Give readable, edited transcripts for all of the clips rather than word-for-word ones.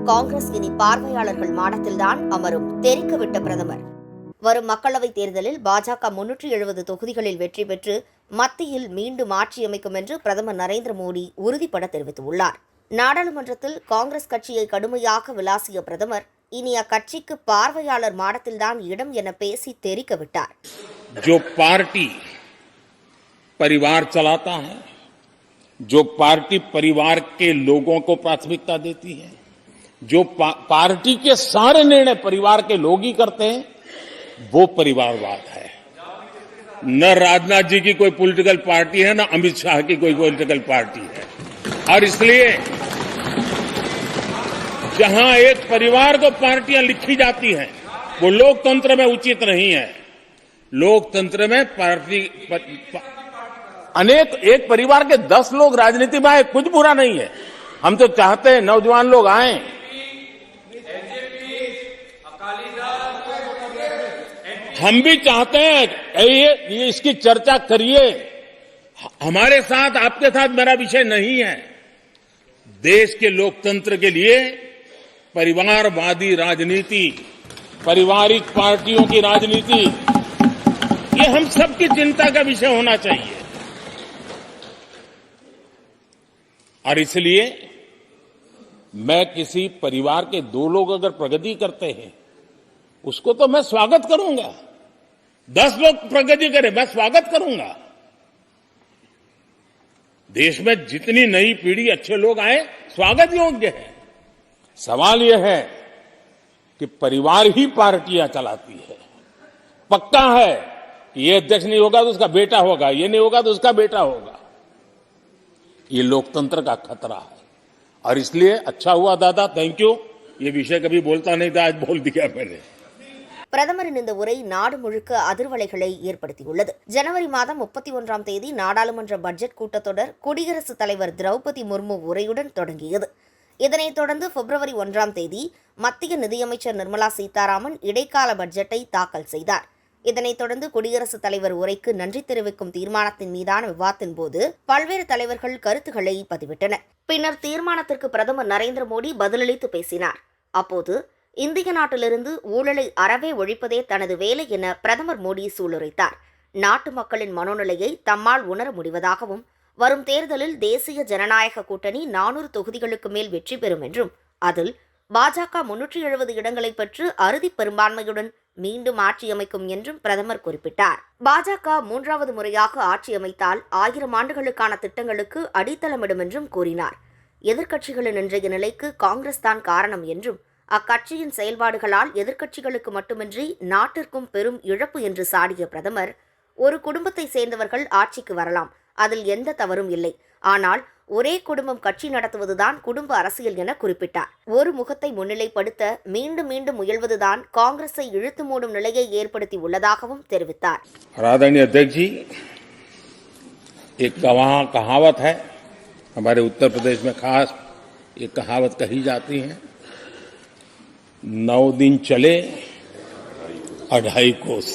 காங்கிரஸ் இனி பார்வையாளர்கள் மாடத்தில்தான் அமரும், தெரிவித்துவிட்ட பிரதமர். வரும் மக்களவைத் தேர்தலில் பாஜக 370 தொகுதிகளில் வெற்றி பெற்று மத்தியில் மீண்டும் ஆட்சியமைக்கும் என்று பிரதமர் நரேந்திர மோடி உறுதிபட தெரிவித்துள்ளார். நாடாளுமன்றத்தில் காங்கிரஸ் கட்சியை கடுமையாக விளாசிய பிரதமர் இனி அக்கட்சிக்கு பார்வையாளர் மாடத்தில்தான் இடம் என பேசி தெரிவித்துவிட்டார். जो पार्टी परिवार चलाता है, जो पार्टी परिवार के लोगों को प्राथमिकता देती है, जो पार्टी के सारे निर्णय परिवार के लोग ही करते हैं, वो परिवारवाद है। न राजनाथ जी की कोई पॉलिटिकल पार्टी है, न अमित शाह की कोई पॉलिटिकल पार्टी है। और इसलिए जहां एक परिवार को पार्टियां लिखी जाती हैं, वो लोकतंत्र में उचित नहीं है। लोकतंत्र में पार्टी अनेक एक परिवार के 10 लोग राजनीति में आए, कुछ बुरा नहीं है। हम तो चाहते हैं नौजवान लोग आए। हम भी चाहते हैं ये इसकी चर्चा करिए। हमारे साथ, आपके साथ मेरा विषय नहीं है। देश के लोकतंत्र के लिए परिवारवादी राजनीति, पारिवारिक पार्टियों की राजनीति, ये हम सबकी चिंता का विषय होना चाहिए। और इसलिए मैं किसी परिवार के 2 लोग अगर प्रगति करते हैं, उसको तो मैं स्वागत करूंगा। 10 लोग प्रगति करें, मैं स्वागत करूंगा। देश में जितनी नई पीढ़ी अच्छे लोग आए, स्वागत योग्य है। सवाल यह है कि परिवार ही पार्टियां चलाती है। पक्का है कि ये अध्यक्ष नहीं होगा तो उसका बेटा होगा, ये नहीं होगा तो उसका बेटा होगा। ये लोकतंत्र का खतरा है। और इसलिए अच्छा हुआ दादा, थैंक यू। ये विषय कभी बोलता नहीं था, आज बोल दिया मैंने। பிரதமரின் இந்த உரை நாடு முழுக்க அதிர்வலைகளை ஏற்படுத்தியுள்ளது. ஜனவரி மாதம் 31ஆம் தேதி நாடாளுமன்ற பட்ஜெட் கூட்டத்தொடர் குடியரசுத் தலைவர் திரௌபதி முர்மு உரையுடன் தொடங்கியது. இதனைத் தொடர்ந்து பிப்ரவரி 1ஆம் தேதி மத்திய நிதியமைச்சர் நிர்மலா சீதாராமன் இடைக்கால பட்ஜெட்டை தாக்கல் செய்தார். இதனைத் தொடர்ந்து குடியரசுத் தலைவர் உரைக்கு நன்றி தெரிவிக்கும் தீர்மானத்தின் மீதான விவாதத்தின் போது பல்வேறு தலைவர்கள் கருத்துக்களை பதிவிட்டனர். பின்னர் தீர்மானத்திற்கு பிரதமர் நரேந்திர மோடி பதிலளித்து பேசினார். அப்போது இந்திய நாட்டிலிருந்து ஊழலை அறவே ஒழிப்பதே தனது வேலை என பிரதமர் மோடி சூளுரைத்தார். நாட்டு மக்களின் மனோநிலையை தம்மால் உணர முடிவதாகவும், வரும் தேர்தலில் தேசிய ஜனநாயக கூட்டணி 400 தொகுதிகளுக்கு மேல் வெற்றி பெறும் என்றும், அதில் பாஜக 370 இடங்களை பெற்று அறுதி பெரும்பான்மையுடன் மீண்டும் ஆட்சி அமைக்கும் என்றும் பிரதமர் குறிப்பிட்டார். பாஜக 3வது முறையாக ஆட்சி அமைத்தால் 1000 ஆண்டுகளுக்கான திட்டங்களுக்கு அடித்தளமிடும் என்றும் கூறினார். எதிர்க்கட்சிகளின் இன்றைய நிலைக்கு காங்கிரஸ் தான் காரணம் என்றும், அக்கட்சியின் செயல்பாடுகளால் எதிர்க்கட்சிகளுக்கு மட்டுமின்றி நாட்டிற்கும் பெரும் இழப்பு என்று சாடிய பிரதமர், ஒரு குடும்பத்தை சேர்ந்தவர்கள் ஆட்சிக்கு வரலாம், அதில் எந்த தவறும் இல்லை. ஆனால் ஒரே குடும்பம் கட்சி நடத்துவதுதான் குடும்ப அரசியல் என குறிப்பிட்டார். ஒரு முகத்தை முன்னிலைப்படுத்த மீண்டும் மீண்டும் முயல்வதுதான் காங்கிரஸை இழுத்து மூடும் நிலையை ஏற்படுத்தி உள்ளதாகவும் தெரிவித்தார். आदरणीय अध्यक्ष जी, एक कहावत है हमारे उत्तर प्रदेश में, खास एक कहावत कही जाती है, 9 दिन चले 2.5 कोस।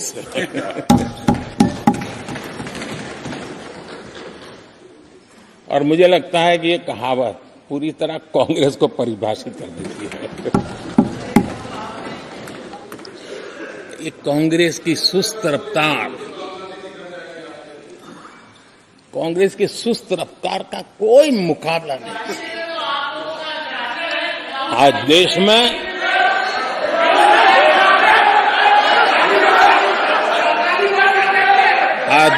और मुझे लगता है कि ये कहावत पूरी तरह कांग्रेस को परिभाषित कर देती है। ये कांग्रेस की सुस्त रफ्तार, कांग्रेस की सुस्त रफ्तार का कोई मुकाबला नहीं। आज देश में आज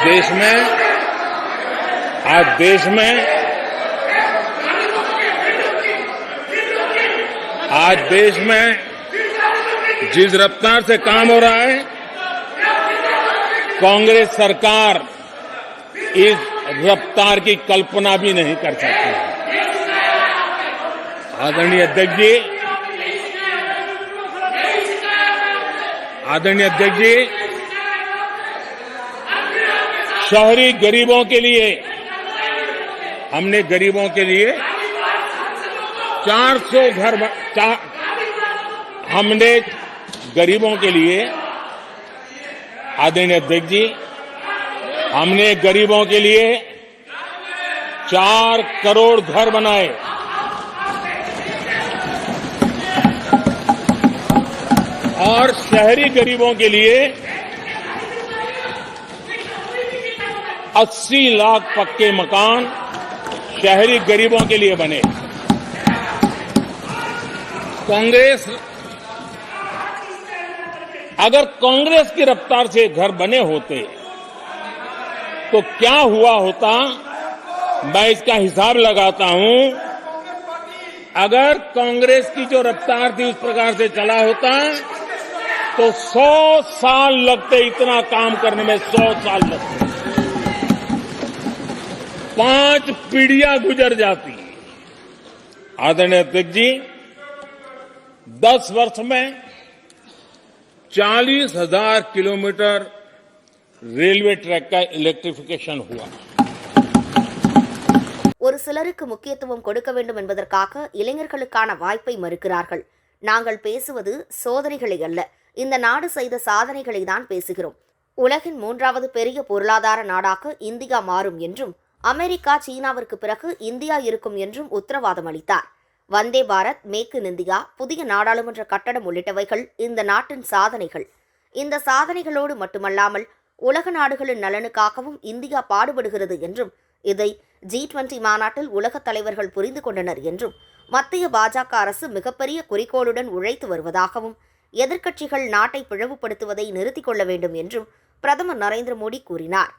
देश में जिस रफ्तार से काम हो रहा है, कांग्रेस सरकार इस रफ्तार की कल्पना भी नहीं कर सकती। आदरणीय अध्यक्ष जी, शहरी गरीबों के लिए हमने गरीबों के लिए 400 घर हमने गरीबों के लिए, आदरणीय अध्यक्ष जी, हमने गरीबों के लिए 4 करोड़ घर बनाए। और शहरी गरीबों के लिए 80 लाख पक्के मकान शहरी गरीबों के लिए बने। अगर कांग्रेस की रफ्तार से घर बने होते तो क्या हुआ होता, मैं इसका हिसाब लगाता हूं। अगर कांग्रेस की जो रफ्तार थी उस प्रकार से चला होता तो 100 साल लगते, इतना काम करने में 100 साल लगते, 5 पीढ़ियां गुजर जाती। आदरणीय अध्यक्ष जी, 10 वर्ष में 40,000 किलोमीटर रेलवे ट्रैक का इलेक्ट्रिफिकेशन हुआ। ஒரு சிலருக்கு முக்கியத்துவம் கொடுக்க வேண்டும் என்பதற்காக இளைஞர்களுக்கான வாய்ப்பை மறுக்கிறார்கள். நாங்கள் பேசுவது சோதனைகளை அல்ல, இந்த நாடு செய்த சாதனைகளை தான் பேசுகிறோம். உலகின் 3வது பெரிய பொருளாதார நாடாக இந்தியா மாறும் என்றும், அமெரிக்கா சீனாவிற்கு பிறகு இந்தியா இருக்கும் என்றும் உத்தரவாதம் அளித்தார். Vande Bharat, make in India, புதிய நாடாளுமன்ற கட்டடம் உள்ளிட்டவைகள் இந்த நாட்டின் சாதனைகள். இந்த சாதனைகளோடு மட்டுமல்லாமல் உலக நாடுகளின் நலனுக்காகவும் இந்தியா பாடுபடுகிறது என்றும், இதை G20 மாநாட்டில் உலகத் தலைவர்கள் புரிந்து கொண்டனர் என்றும், மத்திய பாஜக அரசு மிகப்பெரிய குறிக்கோளுடன் உழைத்து வருவதாகவும், எதிர்க்கட்சிகள் நாட்டை பிளவுபடுத்துவதை நிறுத்திக் கொள்ள வேண்டும் என்றும் பிரதமர் நரேந்திர மோடி கூறினார்.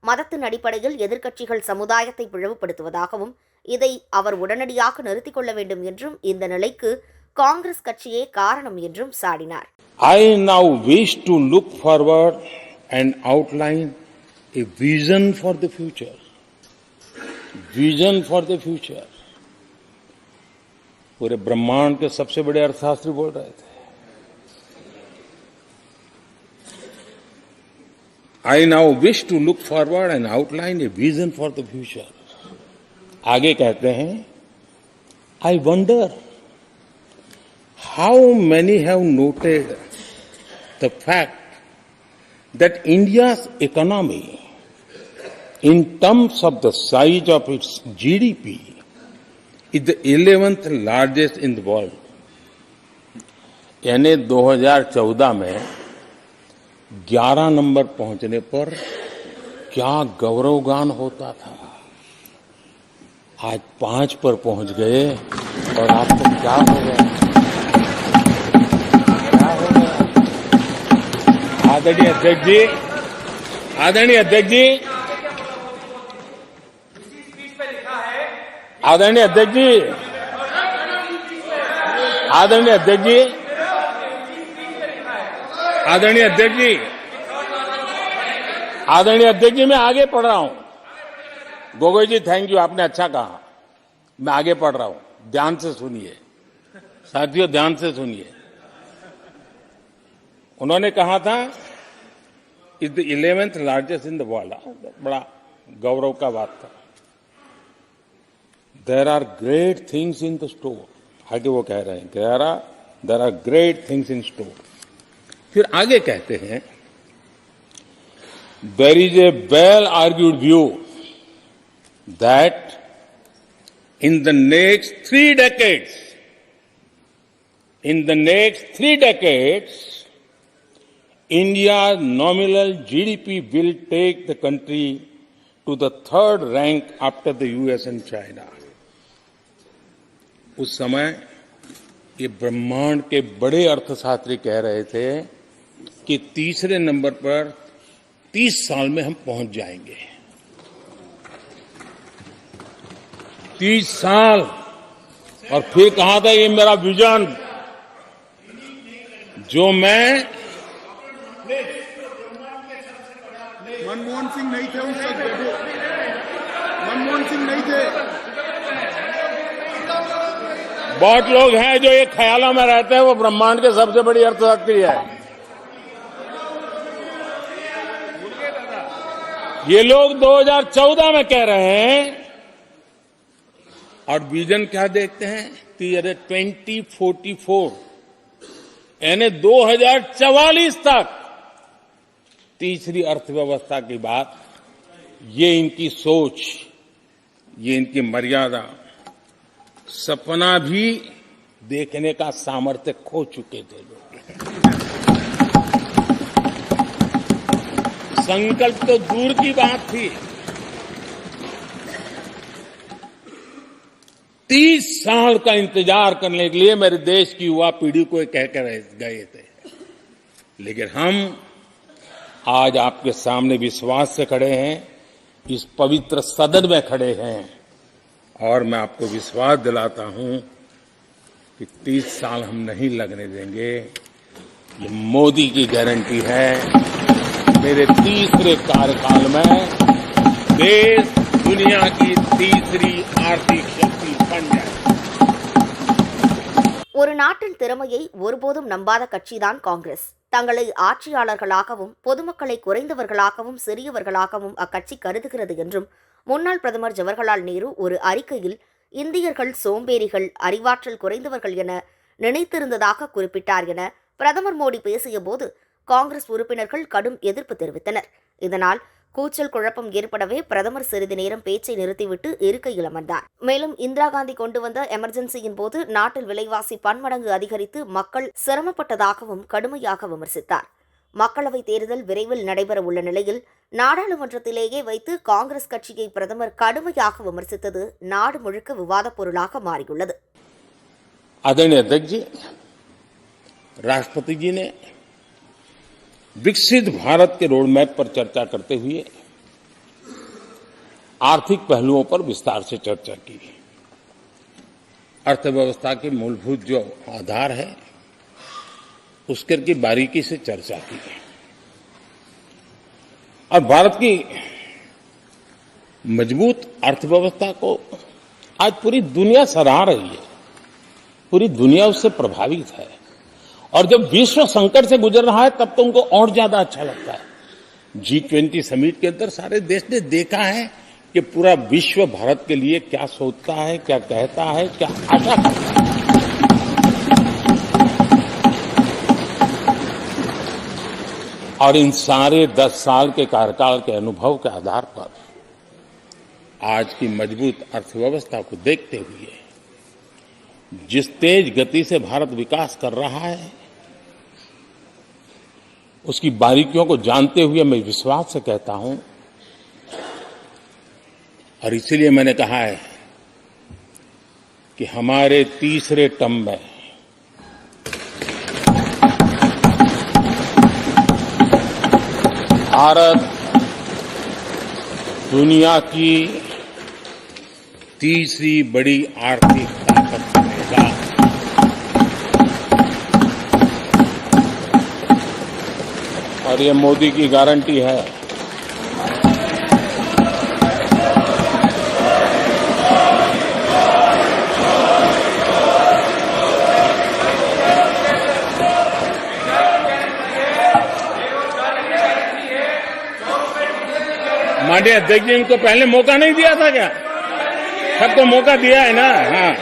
மதத்தின் அடிப்படையில் எதிர்க்கட்சிகள் சமுதாயத்தை பிளவுபடுத்துவதாகவும், இதை அவர் உடனடியாக நிறுத்திக் கொள்ள வேண்டும் என்றும், இந்த நிலைக்கு காங்கிரஸ் கட்சியே காரணம் என்றும் சாடினார். I now wish to look forward and outline a vision for the future. Vision for the future. पूरे ब्रह्मांड के सबसे बड़े अर्थशास्त्री बोल रहे थे. I now wish to look forward and outline a vision for the future. आगे कहते हैं, I wonder how many have noted the fact that India's economy, in terms of the size of its GDP, is the 11th largest in the world. यानी 2014 में 11 number पहुंचने पर क्या गौरवगान होता था। आज 5 पर पहुंच गए और आपको क्या हो गया? क्या हो गया? आदरणीय अध्यक्ष जी, आदरणीय अध्यक्ष जी, आदरणीय अध्यक्ष जी, आदरणीय अध्यक्ष जी, आदरणीय अध्यक्ष जी, आदरणीय अध्यक्ष जी, मैं आगे पढ़ रहा हूं। गोगोई जी, थैंक यू, आपने अच्छा कहा। मैं आगे पढ़ रहा हूं, ध्यान से सुनिए साथियों, ध्यान से सुनिए। उन्होंने कहा था is the 11th largest in the world. बड़ा गौरव का बात था। There are great things in the store, आगे वो कह रहे हैं there are great things in store. फिर आगे कहते हैं, there is a well argued view that in the next 3 decades, India's nominal GDP will take the country to the 3rd rank after the US and China. उस समय ये ब्रह्मांड के बड़े अर्थशास्त्री कह रहे थे कि तीसरे नंबर पर 30 साल में हम पहुंच जाएंगे। 30 साल। और फिर कहा था ये मेरा विजन, जो मैं मनमोहन सिंह नहीं थे उस वक्त, मनमोहन सिंह नहीं थे। बहुत लोग हैं जो ये ख्यालों में रहते हैं वो ब्रह्मांड के सबसे बड़ी अर्थशास्त्री है। ये लोग 2014 में कह रहे हैं और विजन क्या देखते हैं 2044, यानी 2044 तक तीसरी अर्थव्यवस्था की बात। ये इनकी सोच, ये इनकी मर्यादा, सपना भी देखने का सामर्थ्य खो चुके थे लोग। संकल्प तो दूर की बात थी, 30 साल का इंतजार करने के लिए मेरे देश की युवा पीढ़ी को कहकर गए थे, लेकिन हम आज आपके सामने विश्वास से खड़े हैं, इस पवित्र सदन में खड़े हैं, और मैं आपको विश्वास दिलाता हूं कि 30 साल हम नहीं लगने देंगे। ये मोदी की गारंटी है। मेरे तीसरे कार्यकाल में देश दुनिया की तीसरी आर्थिक शक्ति बन जाए। ஒரு நாட்டின் திறமையை ஒருபோதும் நம்பாத கட்சிதான் காங்கிரஸ். தங்களை ஆட்சியாளர்களாகவும் பொதுமக்களை குறைந்தவர்களாகவும் சிறியவர்களாகவும் அக்கட்சி கருதுகிறது என்றும் முன்னாள் பிரதமர் ஜவஹர்லால் நேரு ஒரு அறிக்கையில் இந்தியர்கள் சோம்பேறிகள், அறிவாற்றல் குறைந்தவர்கள் என நினைத்திருந்ததாக குறிப்பிட்டார் என பிரதமர் மோடி பேசியபோது காங்கிரஸ் உறுப்பினர்கள் கடும் எதிர்ப்பு தெரிவித்தனர். இதனால் கூச்சல் குழப்பம் ஏற்படவே பிரதமர் சிறிது நேரம் பேச்சை நிறுத்திவிட்டு இருக்கையில் அமர்ந்தார். மேலும் இந்திரா காந்தி கொண்டு வந்த எமர்ஜென்சியின் போது நாட்டில் விலைவாசி பன்மடங்கு அதிகரித்து மக்கள் சிரமப்பட்டதாகவும் கடுமையாக விமர்சித்தார். மக்களவைத் தேர்தல் விரைவில் நடைபெற உள்ள நிலையில் நாடாளுமன்றத்திலேயே வைத்து காங்கிரஸ் கட்சியை பிரதமர் கடுமையாக விமர்சித்தது நாடு முழுக்க விவாதப் பொருளாக மாறியுள்ளது. आदरणीय अध्यक्ष जी, राष्ट्रपति जी ने विकसित भारत के रोडमैप पर चर्चा करते हुए आर्थिक पहलुओं पर विस्तार से चर्चा की। अर्थव्यवस्था के मूलभूत जो आधार है उसके की बारीकी से चर्चा की और भारत की मजबूत अर्थव्यवस्था को आज पूरी दुनिया सराह रही है, पूरी दुनिया उससे प्रभावित है, और जब विश्व संकट से गुजर रहा है तब तो उनको और ज्यादा अच्छा लगता है। G20 समिट के अंदर सारे देश ने देखा है कि पूरा विश्व भारत के लिए क्या सोचता है, क्या कहता है, क्या आशा करता है। और इन सारे 10 साल के कार्यकाल के अनुभव के आधार पर आज की मजबूत अर्थव्यवस्था को देखते हुए जिस तेज गति से भारत विकास कर रहा है उसकी बारीकियों को जानते हुए मैं विश्वास से कहता हूं, और इसीलिए मैंने कहा है कि हमारे तीसरे टर्म में भारत दुनिया की तीसरी बड़ी आर्थिक ताकत बनेगा। और ये मोदी की गारंटी है। माननीय अध्यक्ष जी, इनको पहले मौका नहीं दिया था क्या? सबको मौका दिया है ना? हाँ।